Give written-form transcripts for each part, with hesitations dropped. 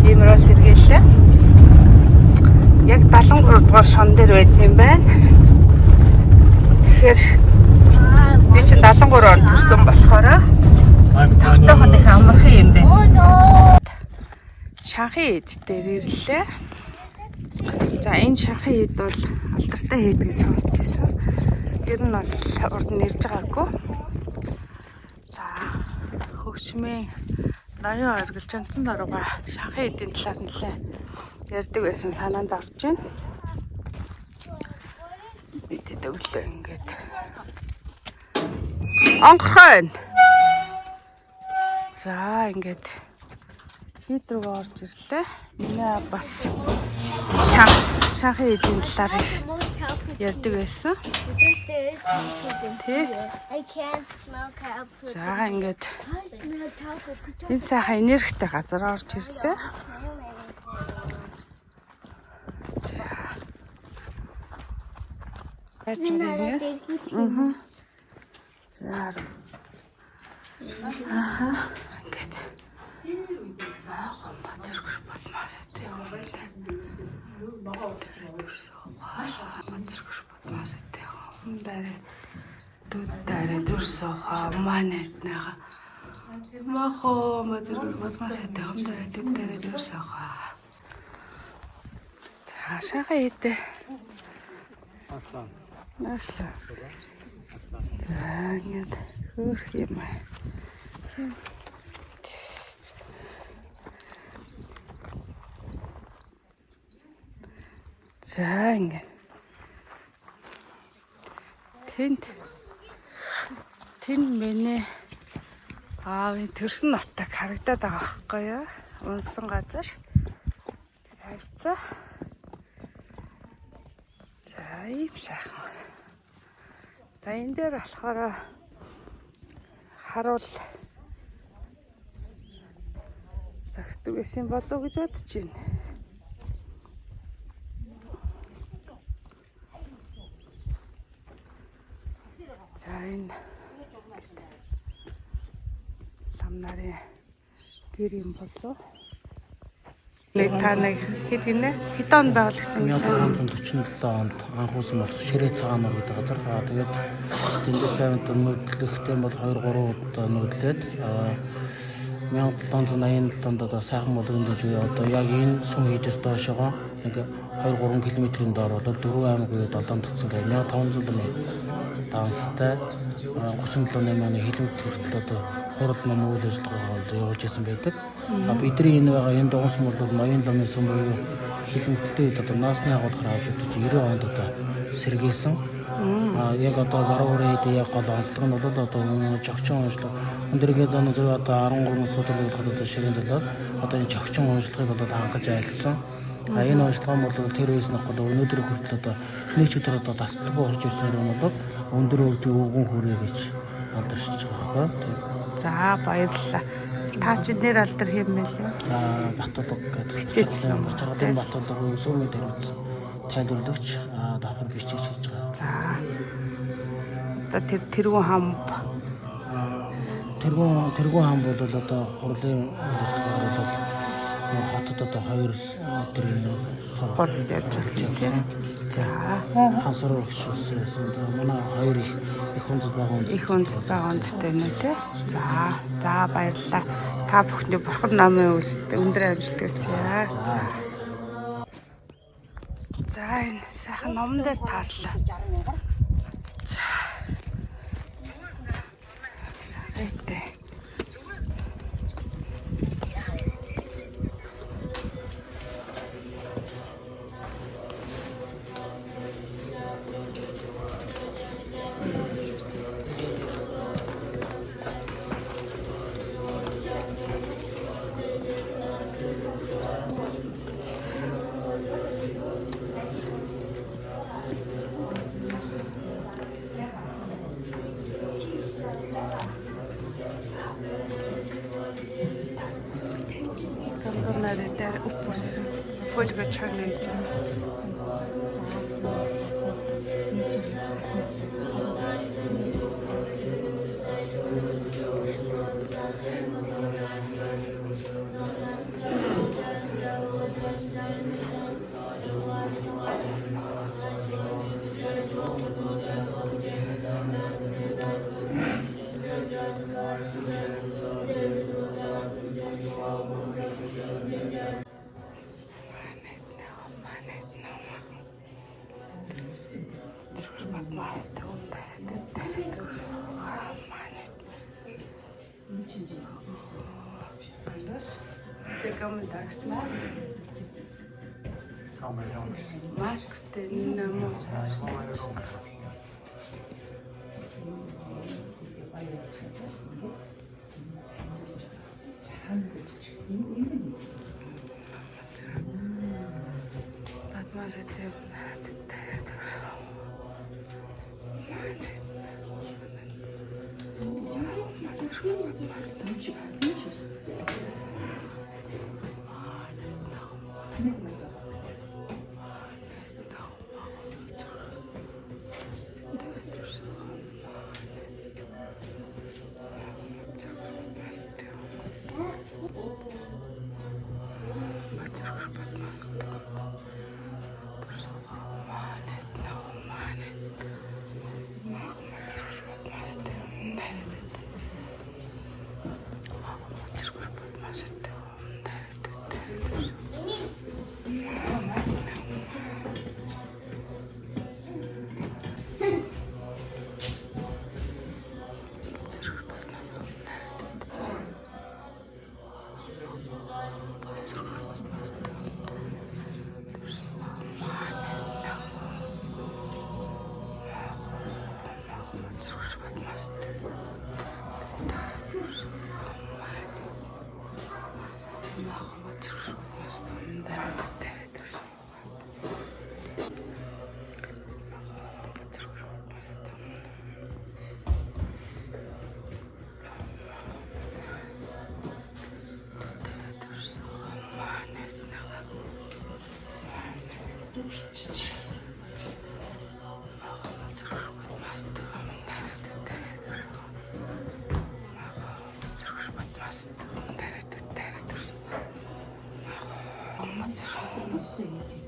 Иймэрхүү сэргийллээ. Яг 73 дугаар шон дээр байд юм байна. Тэгэхээр би чинь 73 онд төрсөн болохоор тогтооход их амархан юм байна. Шанхай хэд дээр ирлээ. За энэ шанхай хэд бол алдартай хэд гэж сонсч байсан. Ер нь бол урд нь ирж байгаагүй. За хөгжмийн ноён оргил Жонцон дорога шанхай хэдийн талаар нэлээ ярьдаг байсан санаанд орж байна. Бидэд өглөө ингээд онгорхон. За ингээд хэд рүү орж ирлээ. Миний бас шанхай хэдийн талаар ярьдаг байсан. Тий. За ингээд энэ сайхан энергитэй газар орж ирлээ. За. Яаж юм. За. Ингээд. Батэргүр бодмаастай юм байна. Батэргүр бодмаастай юм байна. Дүүдээрээ дүрсөөхөө манайднаа. Махо батэргүр бодмаастай юм байна. Дүүдээрээ дүрсөөхөө. За шахаа идэ. Наашла. За ингээд хөрх юм. За ингээд тэнд миний аавын төрсөн нутаг харагдаад байгаа байхгүй юу? Унсан газар. Хайрцаа. За ийм сайхан. За энэ дээр болохоор харуул загсдаг байсан болов уу гэж бодож байна. За энэ лам нарын гэр юм болов. Та нэг хэд гинэ? Хэд он байгуулагдсан юм бэ? 1947 онд анх uuсан болсон Ширээ цагаан нур гэдэг газар. Тэгээд тэндээс аваад нүүдлэхтэй бол 2-3 удаа нүүдлээд 1787 онд одоо сайхан болгонд үгүй одоо яг энэ сүм хийдээс доошогоо нэг 2-3 км-ийн доор бол 4 аймаг гээд 7 татсан гэх 1500 м данстай 37 оны хэлмэт хүртэл одоо хурал ном үйл ажиллагаа явуулж исэн байдаг. Бидний энэ байгаа энэ дугуйс бол ноён ламын сүм буюу хэлмэттэй үед одоо наасны агуулгаар авч үзэж 90 онд одоо сэргээсэн. Яг одоо баруун хүрээд яг гол онцлог нь бол одоо жогчон уншлага. Өндөргээ зам зөв одоо 13 судалгуулахад одоо ширийн залаад одоо энэ жогчон уншлагыг бол хангаж айлтсан. Энэ уншлага бол тэр үеэс нь бол өнөөдөр хүртэл одоо нэг ч өдөр одоо тасдаггүй орж ирсэн юм бол өндөр өвдөө өвгөн хүрээ гэж алдаршиж байгаа байхгүй. За баярлалаа. Та чи нэр алдар хэм мэлээ? Батулга гэдэг. Бичээчлэн Бачаалын Батулга өсөөмөд төрүүлсэн тайлбарлагч давхар бичиж хийж байгаа. За. Одоо тэргүүн хам тэргүүн хам бол одоо хурлын бол хотод одоо 2 өдрийн сургалт явж байгаа тийм. За. Хасар өгчүүлсэн. Манай 2 их хүндэт байгаа үндэстэй нэ тий. За баярлалаа. Та бүхний бурхан намын үлстэй өндөр амжилт хүсье. За энэ сайхан номон дээр таарлаа. За. Сайтай. Där uppe. Folkvärdsjön ute. Mark Dynamo.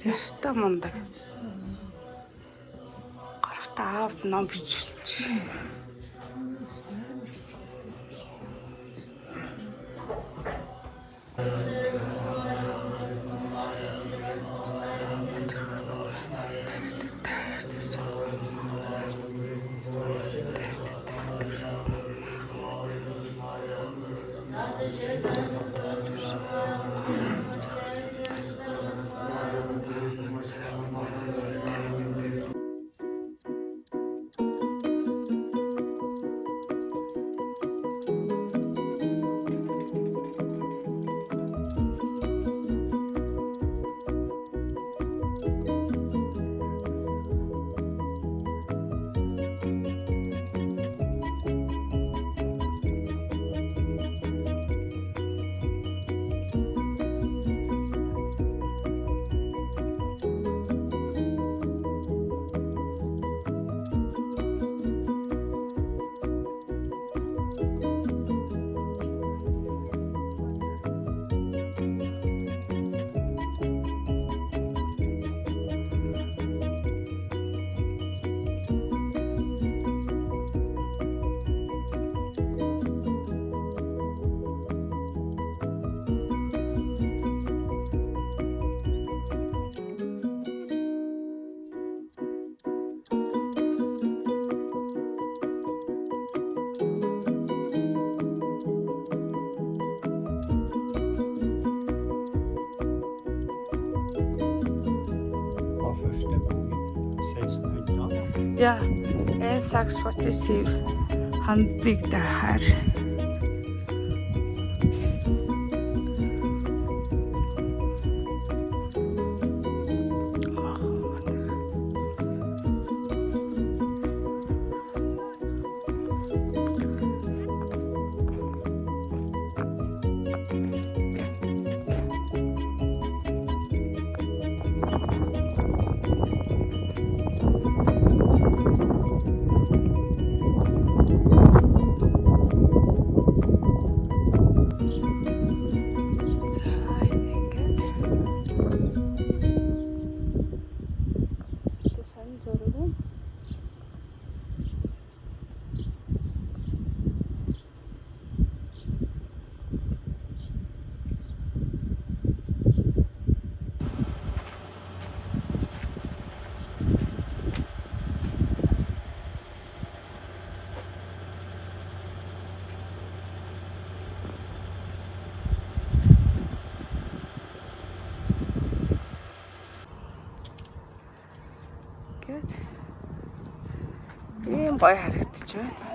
Яста мундаг. Гарахта аавд ном бичүүлж. Ja, en 647. Han byggde här. Ийм гоё харагдчих байна.